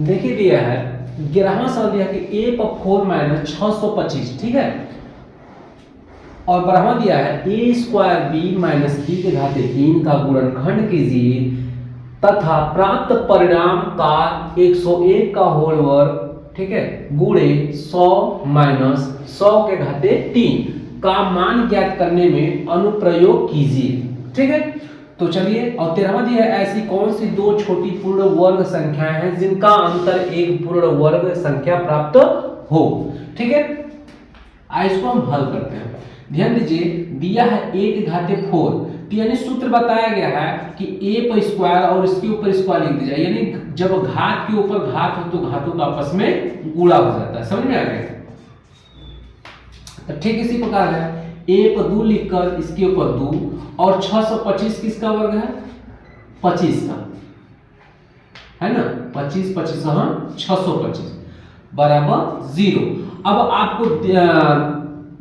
देखिए दिया है 11वां सवाल दिया है कि a पर 4 माइनस 625, ठीक है, और 12वां दिया है a square b minus b के घाते 3 का गुणनखंड कीजिए तथा प्राप्त परिणाम का 101 का होल वर्ग, ठीक है, गुणे 100 माइनस 100 के घाते 3 का मान ज्ञात करने में अनुप्रयोग कीजिए, ठीक है। तो चलिए, और 13वां दिया है ऐसी कौन सी दो छोटी पूर्ण वर्ग संख्याएं हैं जिनका अंतर एक पूर्ण वर्ग संख्या प्राप्त हो, ठीक है। आज इसको हम हल करते हैं। ध्यान दीजिए, दिया है a के घाते 4, तो यानी सूत्र बताया गया है कि a पर स्क्वायर और इसके ऊपर स्क्वायर लिख दिया, यानी जब घात के ऊपर घात हो तो घातों का आपस में गुणा हो जाता है, समझ में आ गया। तो ठीक इसी प्रकार है, a पर 2 लिखकर इसके ऊपर 2, और 625 किसका वर्ग है, 25 का, है ना, 25 25 625 बराबर 0। अब आपको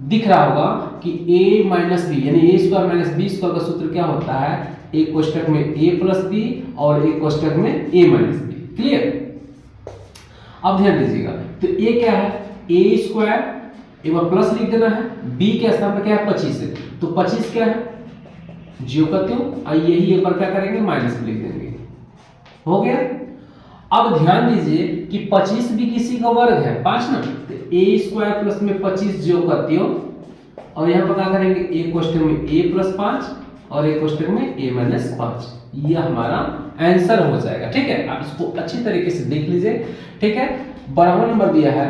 दिख रहा होगा कि a माइनस बी यानी a square minus B square का सूत्र क्या होता है, एक कोष्टक में a प्लस बी और एक कोष्टक में a माइनस बी, क्लियर। अब ध्यान दीजिएगा, तो a क्या है, a स्क्वायर एक बार प्लस लिख देना है, b के स्थान पर क्या है 25 है, तो 25 क्या है ज्यों का त्यों, यही एक बार क्या करेंगे माइनस लिख देंगे, हो गया। अब ध्यान दीजिए कि 25 भी किसी का वर्ग है 5 ना, तो a स्क्वायर प्लस में 25 ज्यों का त्यों, और यहाँ पर क्या करेंगे एक कोष्टक में a प्लस 5 और एक कोष्टक में a माइनस 5, यह हमारा आंसर हो जाएगा, ठीक है। आप इसको अच्छी तरीके से देख लीजिए, ठीक है। 12वां नंबर दिया है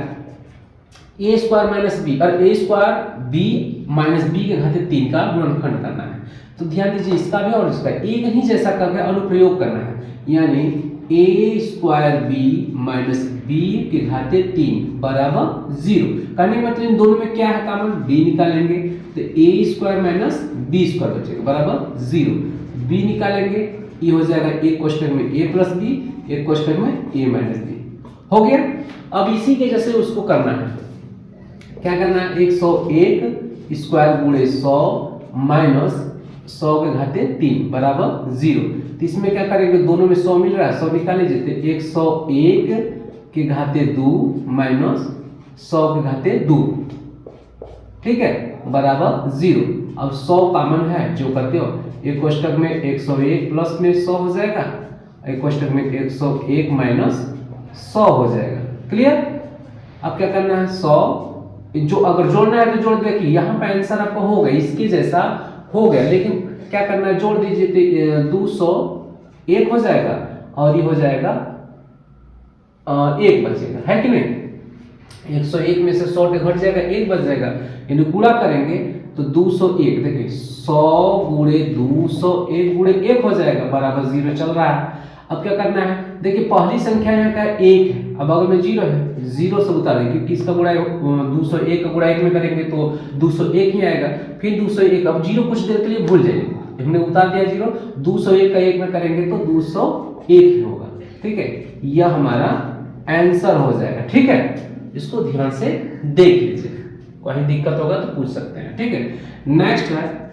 a स्क्वायर माइनस बी और a square b minus B के घाते 3 का गुणनखंड करना है। तो ध्यान दीजिए, इसका भी और इसका एक ही जैसा करके अनुप्रयोग करना है, यानी a square b minus b के घाते 3 बराबर 0। करने का मतलब इन दोनों में क्या है कॉमन, b निकालेंगे तो a square minus b square बचेगा बराबर 0, b निकालेंगे ये हो जाएगा एक कोष्टक में a प्लस b, एक कोष्टक में a माइनस b, हो गया। अब इसी के जैसे उसको करना है, क्या करना है 101 स्क्वायर गुणे 100 माइनस 100 के घाते 3 बराबर 0। तो इसमें क्या करेंगे, दोनों में 100 मिल रहा है, 100 निकाले जाते 101 के घाते 2 माइनस 100 के घाते 2, ठीक है, बराबर 0। अब 100 कॉमन है जो करते हो, एक कोष्टक में 101 प्लस में 100 हो जाएगा, एक कोष्टक में 101 माइनस 100 हो जाएगा, क्लियर। अब क्या करना है 100 जो अगर जोड़ना है तो जोड़ देखिए, यहाँ पे आंसर आपका हो गया इसके जैसा हो गया, लेकिन क्या करना है जोड़ दीजिए तो 201 हो जाएगा और ये हो जाएगा 1 बचेगा, है कि नहीं। 101 में से 100 घट जाएगा 1 बच जाएगा, यानी गुणा करेंगे तो 201, देखिए 100 गुणे 201 गुणे 1 हो जाएगा बराबर 0 चल रहा है। अब क्या करना है, देखिए पहली संख्या यहाँ का 1 है, अब अगर में 0 है 0 से उतारेंगे क्योंकि इसका गुणा 201 का गुणा 1 में करेंगे तो 201 ही आएगा, फिर 201, अब 0 कुछ देर के लिए भूल जाइए, हमने उतार दिया 0, 201 का 1 में करेंगे तो 201 ही होगा, ठीक है, यह हमारा आंसर हो जाएगा, ठीक है। इसको ध्यान से देख लीजिए, कोई दिक्कत होगा तो पूछ सकते हैं, ठीक है। नेक्स्ट है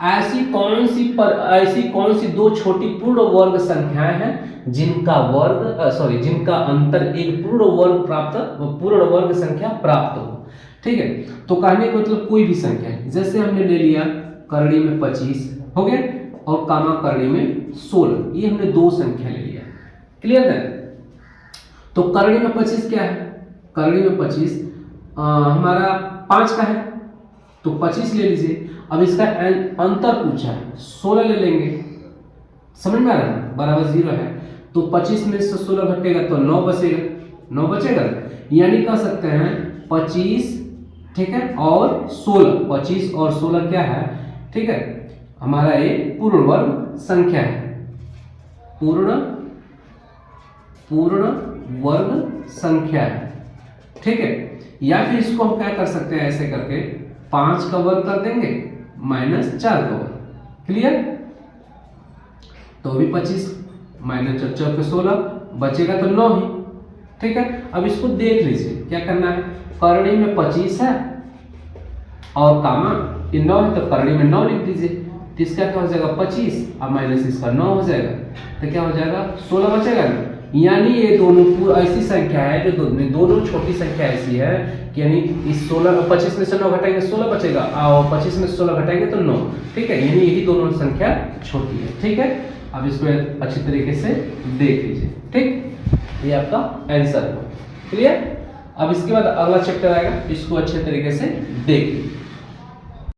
ऐसी कौन सी दो छोटी पूर्ण वर्ग संख्याएं हैं जिनका जिनका अंतर एक पूर्ण वर्ग संख्या प्राप्त हो, ठीक है। तो कहने का मतलब कोई भी संख्या है, जैसे हमने ले लिया करड़ी में 25 हो गया और कामा करड़ी में 16, ये हमने दो संख्या ले लिया, क्लियर है। तो करड़ी में 25 क्या है, करड़ी में 25 हमारा 5 का है तो 25 ले लीजिए। अब इसका अंतर पूछा है 16 ले लेंगे, समझ में आ रहा है, बराबर 0 है, तो 25 में से 16 घटेगा तो 9 बचेगा, 9 बचेगा, यानी कह सकते हैं 25, ठीक है, और 16, 25 और 16 क्या है, ठीक है, हमारा ये पूर्ण वर्ग संख्या है, पूर्ण वर्ग संख्या है, ठीक है। या फिर इसको हम क्या कर सकते हैं, ऐसे करके 5 का वर्ग कर देंगे माइनस 4 का वर्ग, क्लियर। तो भी 25 माइनस 4 के 16 बचेगा तो 9 ही, ठीक है। अब इसको देख लीजिए क्या करना है, करड़ी में 25 है और कामा ये 9 है तो करड़ी में 9 लिख दीजिए, तो इसका क्या हो जाएगा 25 और माइनस इसका 9 हो जाएगा, तो क्या हो जाएगा 16 बचेगा ना, यानी ये दोनों ऐसी संख्या है जो दोनों छोटी संख्या ऐसी है कि यानी इस 16 25 में से 9 घटाएंगे 16 बचेगा और 25 में से 16 घटाएंगे तो 9, ठीक है, यानी यही दोनों संख्या छोटी है, ठीक है। अब इसको अच्छी तरीके से देख लीजिए, ठीक, ये आपका आंसर है, क्लियर। अब इसके बाद अगला चैप्टर आएगा, इसको अच्छे तरीके से देख लीजिए।